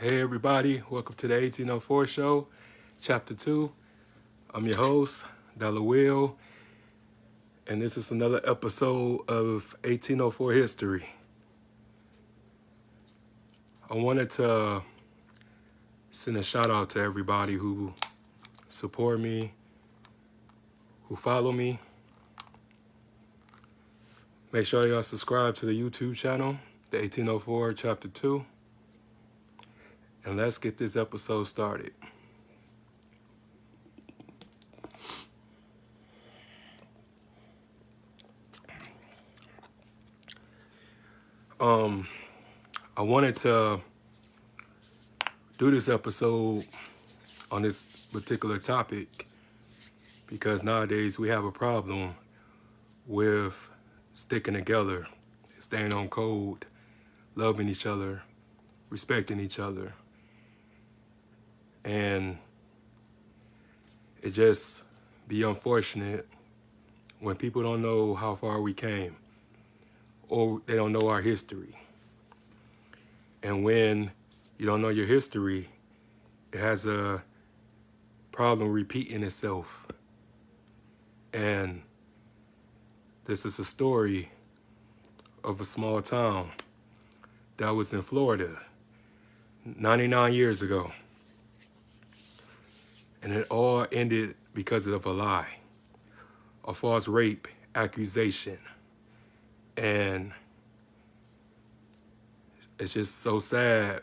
Hey everybody, welcome to the 1804 show, chapter 2. I'm your host, Dollar Will, and this is another episode of 1804 History. I wanted to send a shout out to everybody who support me, who follow me. Make sure y'all subscribe to the YouTube channel, the 1804 chapter 2. And let's get this episode started. I wanted to do this episode on this particular topic because nowadays we have a problem with sticking together, staying on code, loving each other, respecting each other. And it just be unfortunate when people don't know how far we came or they don't know our history. And when you don't know your history, it has a problem repeating itself. And this is a story of a small town that was in Florida 99 years ago. And it all ended because of a lie, a false rape accusation. And it's just so sad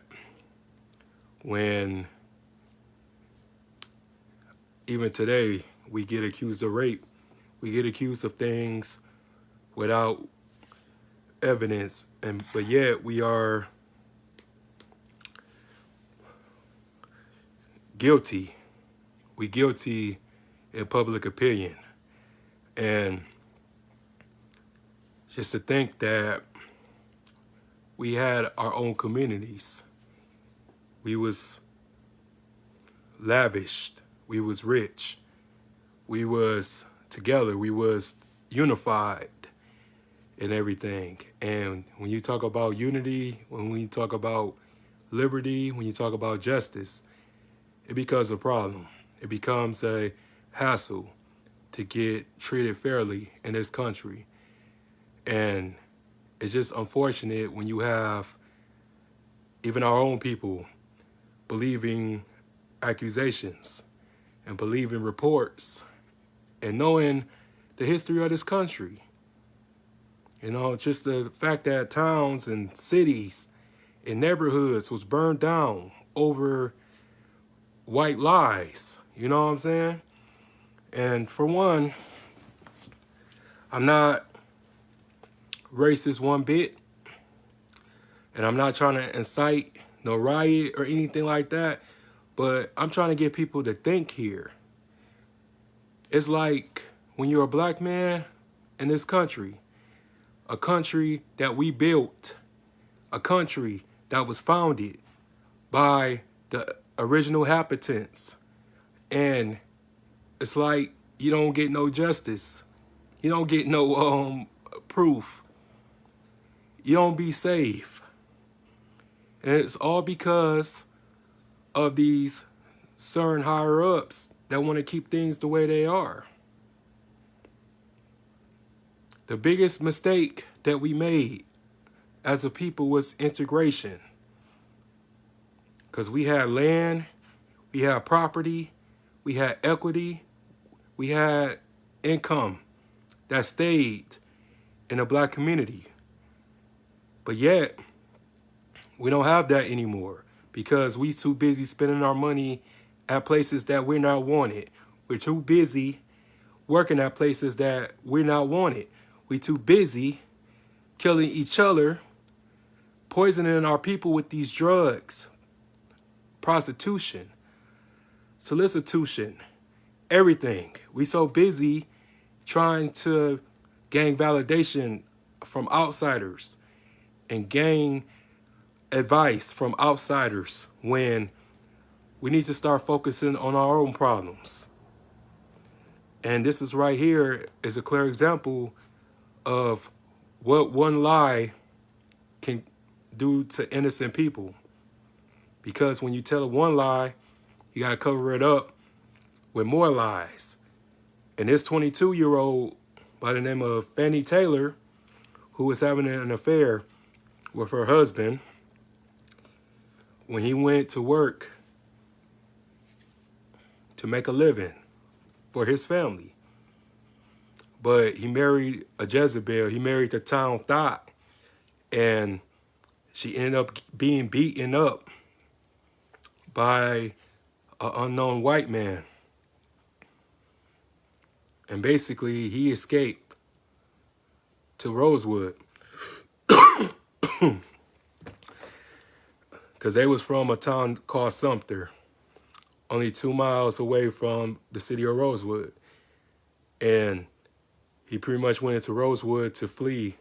when even today we get accused of rape. We get accused of things without evidence, but yet we are guilty. We guilty in public opinion. And just to think that we had our own communities. We was lavished. We was rich. We was together. We was unified in everything. And when you talk about unity, when you talk about liberty, when you talk about justice, it becomes a problem. It becomes a hassle to get treated fairly in this country. And it's just unfortunate when you have even our own people believing accusations and believing reports and knowing the history of this country. You know, just the fact that towns and cities and neighborhoods was burned down over white lies. You know what I'm saying? And for one, I'm not racist one bit, and I'm not trying to incite no riot or anything like that, but I'm trying to get people to think here. It's like when you're a black man in this country, a country that we built, a country that was founded by the original inhabitants, and it's like you don't get no justice. You don't get no proof. You don't be safe. And it's all because of these certain higher-ups that want to keep things the way they are. The biggest mistake that we made as a people was integration. Because we had land, we had property, we had equity, we had income that stayed in the black community. But yet, we don't have that anymore because we too busy spending our money at places that we're not wanted. We're too busy working at places that we're not wanted. We're too busy killing each other, poisoning our people with these drugs, prostitution, solicitation, everything. We so busy trying to gain validation from outsiders and gain advice from outsiders when we need to start focusing on our own problems. And this is right here is a clear example of what one lie can do to innocent people. because when you tell one lie, you got to cover it up with more lies. And this 22-year-old by the name of Fannie Taylor, who was having an affair with her husband, when he went to work to make a living for his family, but he married a Jezebel. He married the town thought, and she ended up being beaten up by an unknown white man. And basically, he escaped to Rosewood because they was from a town called Sumter, only 2 miles away from the city of Rosewood. And he pretty much went into Rosewood to flee,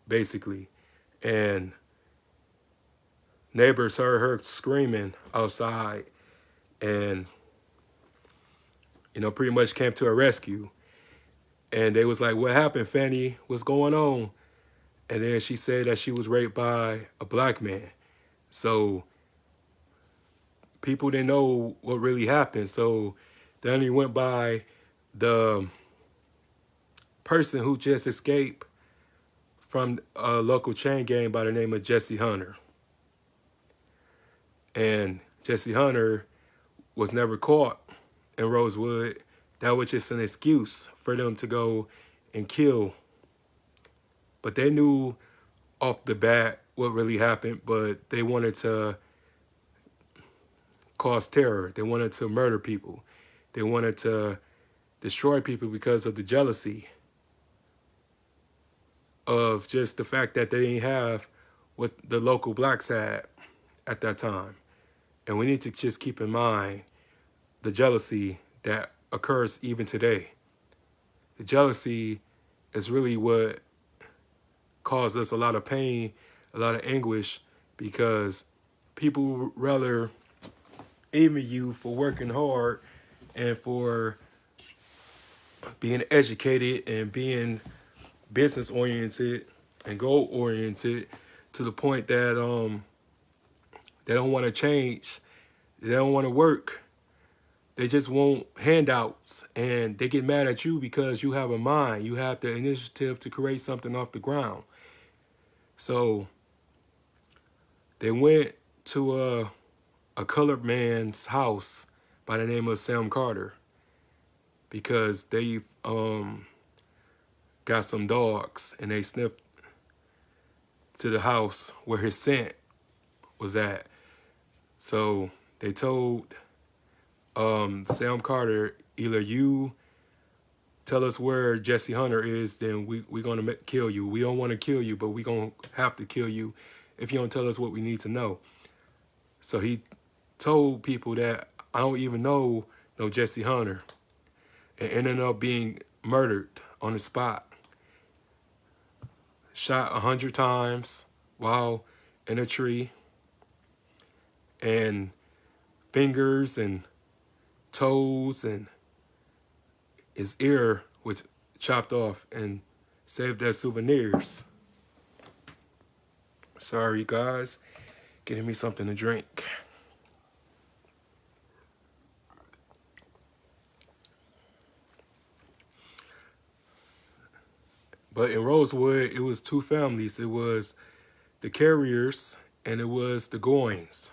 basically. And neighbors heard her screaming outside and, pretty much came to her rescue. And they was like, "What happened, Fanny? What's going on?" And then she said that she was raped by a black man. So people didn't know what really happened. So then he went by the person who just escaped from a local chain gang by the name of Jesse Hunter. And Jesse Hunter was never caught in Rosewood. That was just an excuse for them to go and kill. But they knew off the bat what really happened, but they wanted to cause terror. They wanted to murder people. They wanted to destroy people because of the jealousy of just the fact that they didn't have what the local blacks had at that time. And we need to just keep in mind the jealousy that occurs even today. The jealousy is really what caused us a lot of pain, a lot of anguish, because people rather envy you for working hard and for being educated and being business oriented and goal oriented, to the point that they don't want to change. They don't want to work. They just want handouts, and they get mad at you because you have a mind. You have the initiative to create something off the ground. So they went to a colored man's house by the name of Sam Carter because they got some dogs, and they sniffed to the house where his scent was at. So they told Sam Carter, either you tell us where Jesse Hunter is, then we're going to kill you. We don't want to kill you, but we're going to have to kill you if you don't tell us what we need to know. So he told people that I don't even know no Jesse Hunter, and ended up being murdered on the spot. Shot 100 times while in a tree, and fingers and toes and his ear was chopped off and saved as souvenirs. Sorry, guys. Getting me something to drink. But in Rosewood, it was two families. It was the Carriers and it was the Goins.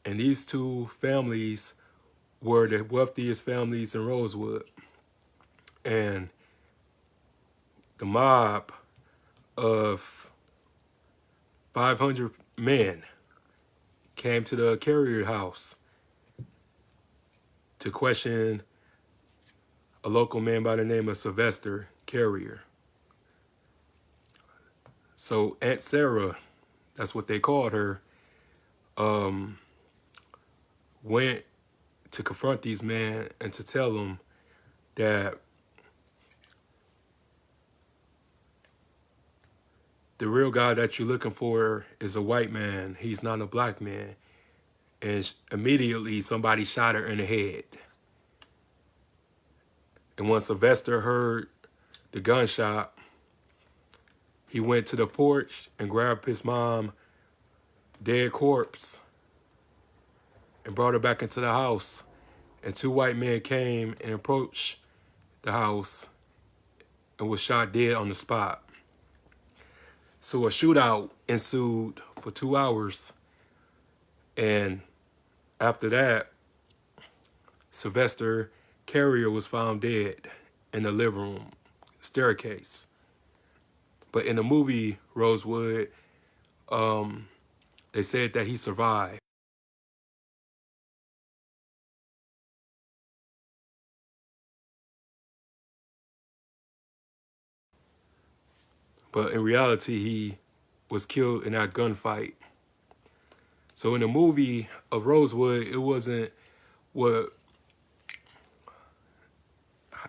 And these two families were the wealthiest families in Rosewood. And the mob of 500 men came to the Carrier house to question a local man by the name of Sylvester Carrier. So Aunt Sarah, that's what they called her, went to confront these men and to tell them that the real guy that you're looking for is a white man. He's not a black man. And immediately somebody shot her in the head. And when Sylvester heard the gunshot, he went to the porch and grabbed his mom's dead corpse and brought her back into the house. And two white men came and approached the house and was shot dead on the spot. So a shootout ensued for 2 hours. And after that, Sylvester Carrier was found dead in the living room staircase. But in the movie Rosewood, they said that he survived. But in reality, he was killed in that gunfight. So in the movie of Rosewood, it wasn't what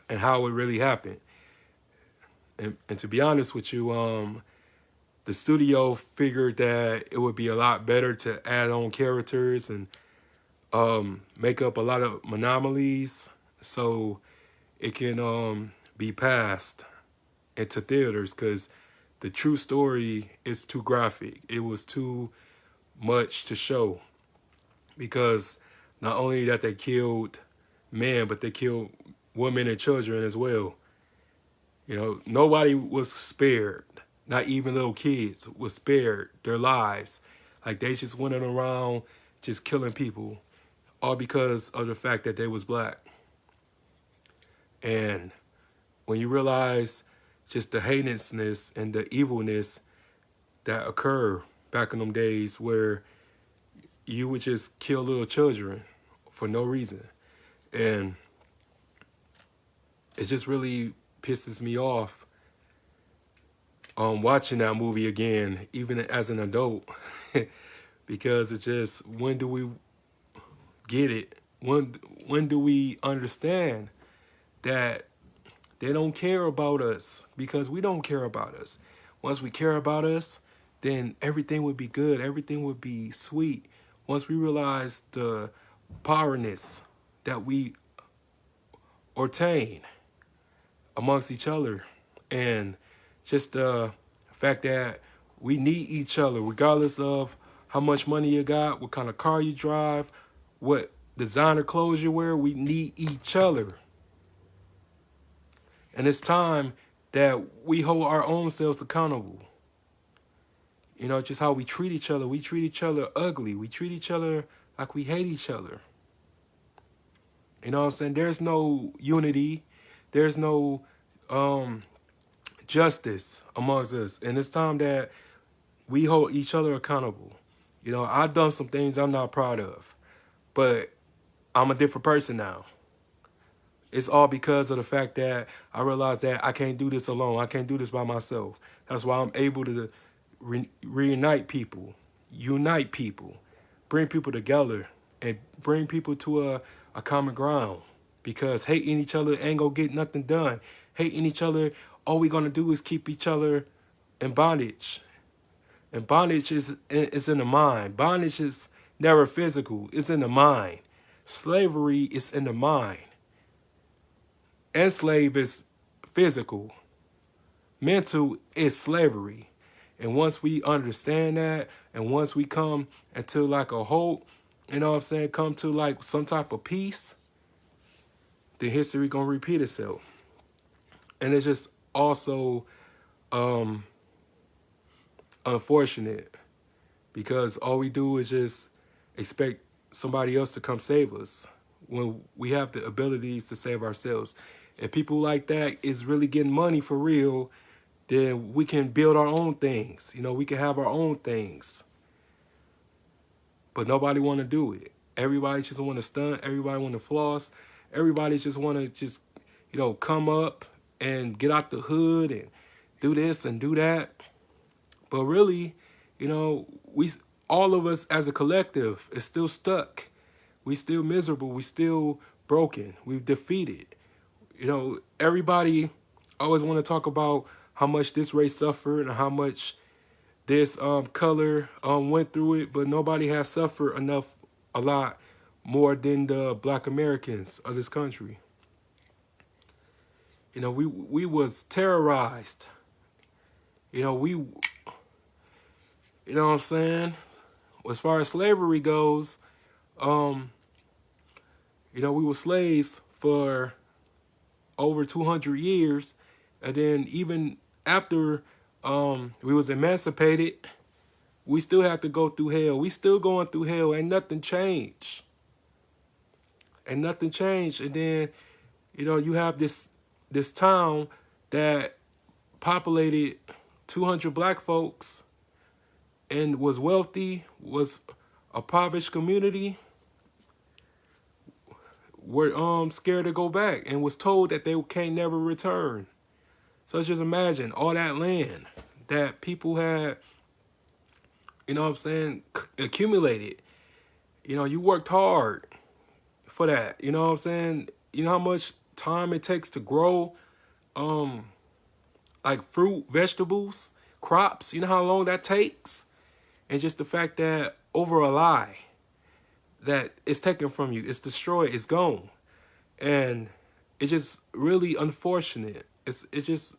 and how it really happened. And to be honest with you, the studio figured that it would be a lot better to add on characters and make up a lot of anomalies so it can be passed into theaters, because the true story is too graphic. It was too much to show, because not only that they killed men, but they killed women and children as well. You know, nobody was spared. Not even little kids was spared their lives. Like, they just went around just killing people, all because of the fact that they was black. And when you realize just the heinousness and the evilness that occurred back in them days, where you would just kill little children for no reason. And it just really pisses me off watching that movie again, even as an adult, because it just, when do we get it? When do we understand that they don't care about us, because we don't care about us? Once we care about us, then everything would be good. Everything would be sweet. Once we realize the powerness that we obtain amongst each other, and just the fact that we need each other, regardless of how much money you got, what kind of car you drive, what designer clothes you wear, we need each other. And it's time that we hold our own selves accountable. You know, just how we treat each other. We treat each other ugly. We treat each other like we hate each other. You know what I'm saying? There's no unity. There's no justice amongst us. And it's time that we hold each other accountable. You know, I've done some things I'm not proud of, but I'm a different person now. It's all because of the fact that I realized that I can't do this alone. I can't do this by myself. That's why I'm able to reunite people, unite people, bring people together, and bring people to a common ground. Because hating each other ain't gonna get nothing done. Hating each other, all we gonna do is keep each other in bondage. And bondage is in the mind. Bondage is never physical. It's in the mind. Slavery is in the mind. Enslave is physical. Mental is slavery. And once we understand that, and once we come into like a hope, you know what I'm saying, come to like some type of peace, then history gonna repeat itself. And it's just also unfortunate, because all we do is just expect somebody else to come save us when we have the abilities to save ourselves. If people like that is really getting money for real, then we can build our own things. You know, we can have our own things. But nobody want to do it. Everybody just want to stunt. Everybody want to floss. Everybody just want to just, you know, come up and get out the hood and do this and do that. But really, you know, all of us as a collective is still stuck. We still miserable. We still broken. We've defeated. You know, everybody always want to talk about how much this race suffered and how much this color went through it, but nobody has suffered a lot more than the Black Americans of this country. You know, we was terrorized. You know, you know what I'm saying? As far as slavery goes, we were slaves for over 200 years. And then even after we was emancipated, we still have to go through hell. We still going through hell. Ain't nothing changed. Ain't nothing changed. And then, you have this town that populated 200 black folks and was wealthy, was a impoverished community, were scared to go back and was told that they can't never return. So just imagine all that land that people had, accumulated. You worked hard for that. You know what I'm saying? You know how much time it takes to grow like fruit, vegetables, crops. You know how long that takes? And just the fact that over a lie that it's taken from you, it's destroyed, it's gone. And it's just really unfortunate. It's just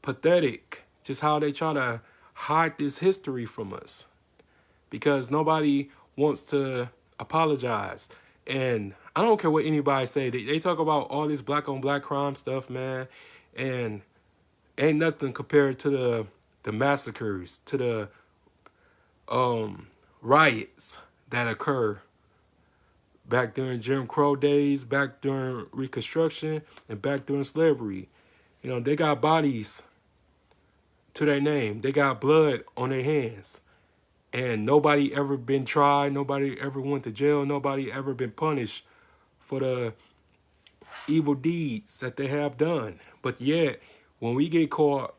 pathetic just how they try to hide this history from us, because nobody wants to apologize. And I don't care what anybody say. They talk about all this black on black crime stuff, man, and ain't nothing compared to the massacres, to the riots that occur back during Jim Crow days, back during Reconstruction, and back during slavery. They got bodies to their name. They got blood on their hands. And nobody ever been tried. Nobody ever went to jail. Nobody ever been punished for the evil deeds that they have done. But yet, when we get caught,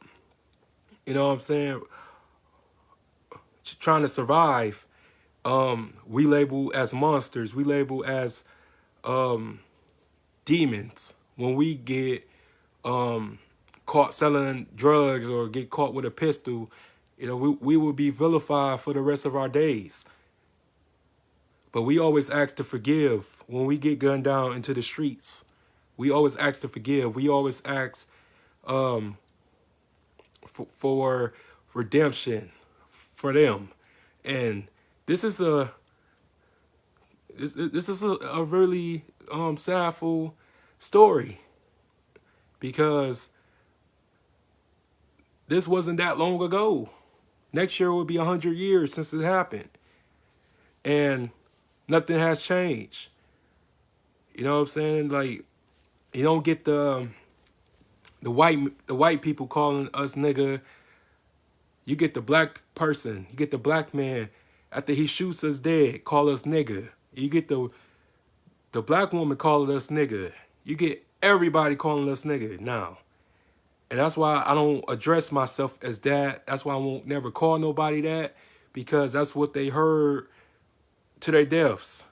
trying to survive, we label as monsters. We label as demons. When we get caught selling drugs or get caught with a pistol, we will be vilified for the rest of our days. But we always ask to forgive when we get gunned down into the streets. We always ask to forgive. We always ask for redemption for them. And this is a really sadful story, because this wasn't that long ago. Next year will be 100 years since it happened, and nothing has changed. You know what I'm saying? Like, you don't get the white people calling us nigga. You get the black person, you get the black man after he shoots us dead, call us nigga. You get the black woman calling us nigga. You get everybody calling us nigga now. And that's why I don't address myself as that. That's why I won't never call nobody that, because that's what they heard to their deaths.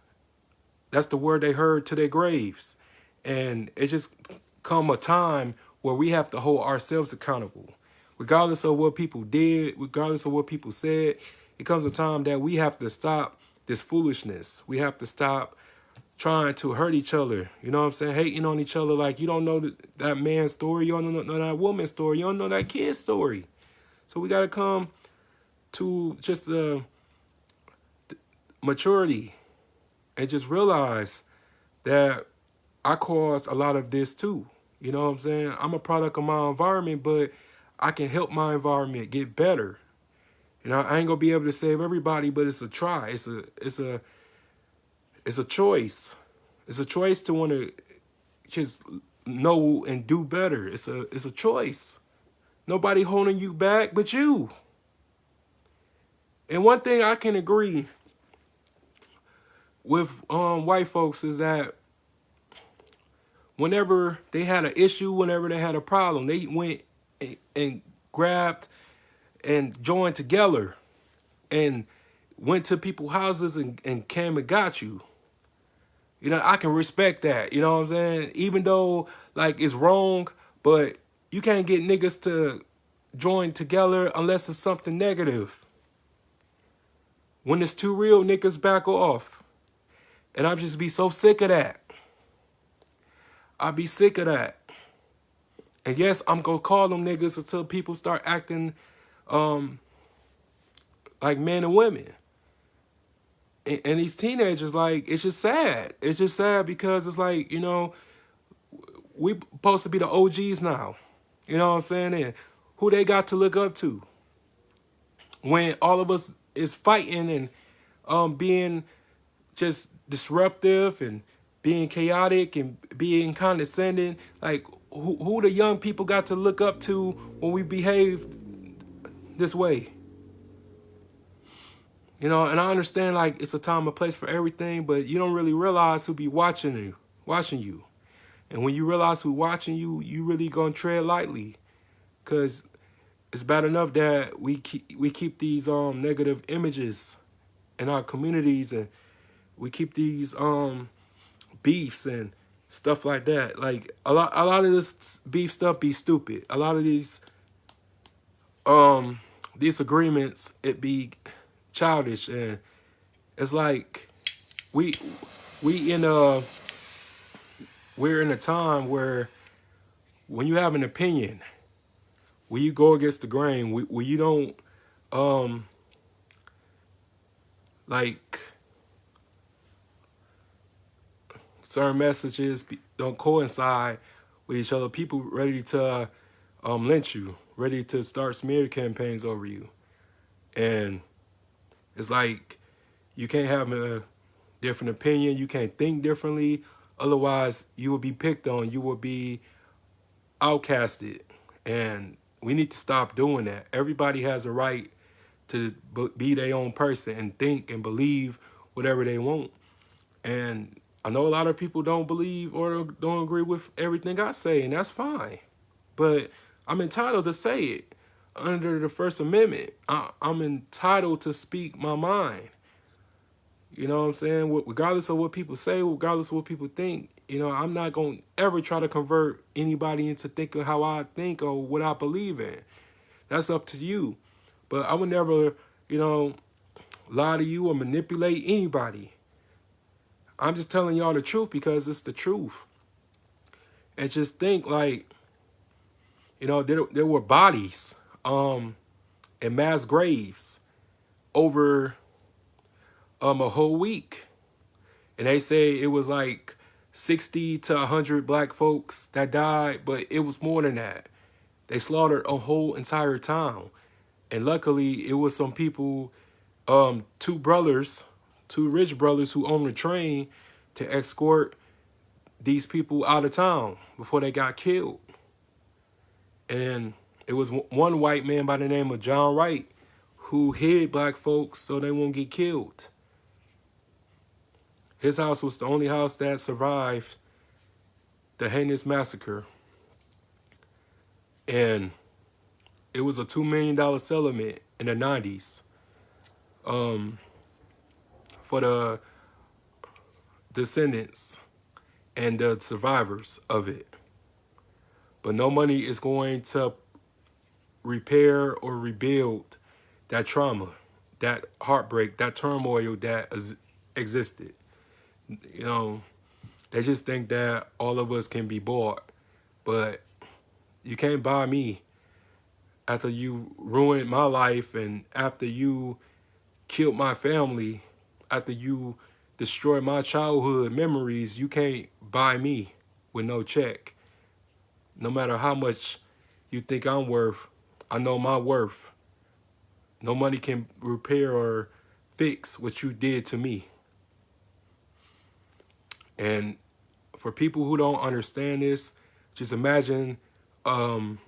That's the word they heard to their graves. And it just come a time where we have to hold ourselves accountable. Regardless of what people did, regardless of what people said, it comes a time that we have to stop this foolishness. We have to stop trying to hurt each other. You know what I'm saying? Hating on each other like you don't know that man's story. You don't know that woman's story. You don't know that kid's story. So we got to come to just maturity and just realize that I caused a lot of this too. You know what I'm saying? I'm a product of my environment, but I can help my environment get better. I ain't gonna be able to save everybody, but it's a try. It's a choice. It's a choice to want to just know and do better. It's a choice. Nobody holding you back but you. And one thing I can agree with white folks is that whenever they had an issue, whenever they had a problem, they went and grabbed and joined together and went to people's houses and came and got you. I can respect that. You know what I'm saying? Even though, like, it's wrong, but you can't get niggas to join together unless it's something negative. When it's too real, niggas back off. And I just be so sick of that. I be sick of that. And yes, I'm going to call them niggas until people start acting like men and women. and these teenagers, like, it's just sad. It's just sad because it's like, you know, we supposed to be the OGs now. You know what I'm saying? And who they got to look up to when all of us is fighting and being just disruptive and being chaotic and being condescending. Like, who the young people got to look up to when we behave this way? You know, and I understand, like, it's a time and place for everything, but you don't really realize who be watching you. And when you realize who watching you, you really gonna tread lightly, cause it's bad enough that we keep these negative images in our communities, and we keep these beefs and stuff like that. Like, a lot of this beef stuff be stupid. A lot of these disagreements, it be childish, and it's like we in a we're in a time where when you have an opinion, when you go against the grain, when you don't like certain messages don't coincide with each other, people ready to lynch you, ready to start smear campaigns over you. And it's like you can't have a different opinion, you can't think differently, otherwise you will be picked on, you will be outcasted. And we need to stop doing that. Everybody has a right to be their own person and think and believe whatever they want. And I know a lot of people don't believe or don't agree with everything I say, and that's fine. But I'm entitled to say it under the First Amendment. I'm entitled to speak my mind. You know what I'm saying? Regardless of what people say, regardless of what people think, you know, I'm not going to ever try to convert anybody into thinking how I think or what I believe in. That's up to you. But I would never, you know, lie to you or manipulate anybody. I'm just telling y'all the truth because it's the truth. And just think, like, you know, there were bodies in mass graves over a whole week. And they say it was like 60 to 100 black folks that died, but it was more than that. They slaughtered a whole entire town. And luckily, it was some people, two rich brothers who owned a train to escort these people out of town before they got killed. And it was one white man by the name of John Wright who hid black folks so they won't get killed. His house was the only house that survived the heinous massacre. And it was a $2 million settlement in the 90s for the descendants and the survivors of it. But no money is going to repair or rebuild that trauma, that heartbreak, that turmoil that existed. You know, they just think that all of us can be bought, but you can't buy me. After you ruined my life and after you killed my family, after you destroyed my childhood memories, you can't buy me with no check. No matter how much you think I'm worth, I know my worth. No money can repair or fix what you did to me. And for people who don't understand this, just imagine the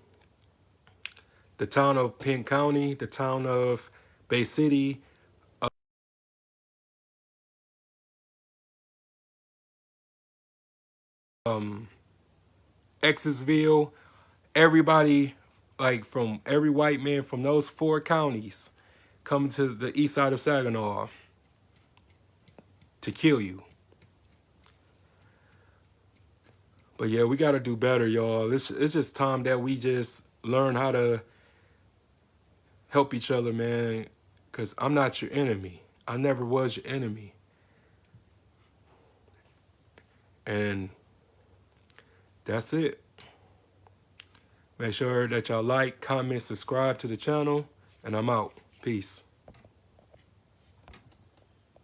town of Penn County, the town of Bay City, Exesville, everybody, like from every white man from those 4 counties coming to the east side of Saginaw to kill you. But yeah, we got to do better, y'all. It's just time that we just learn how to help each other, man, because I'm not your enemy. I never was your enemy. And that's it. Make sure that y'all like, comment, subscribe to the channel, and I'm out. Peace.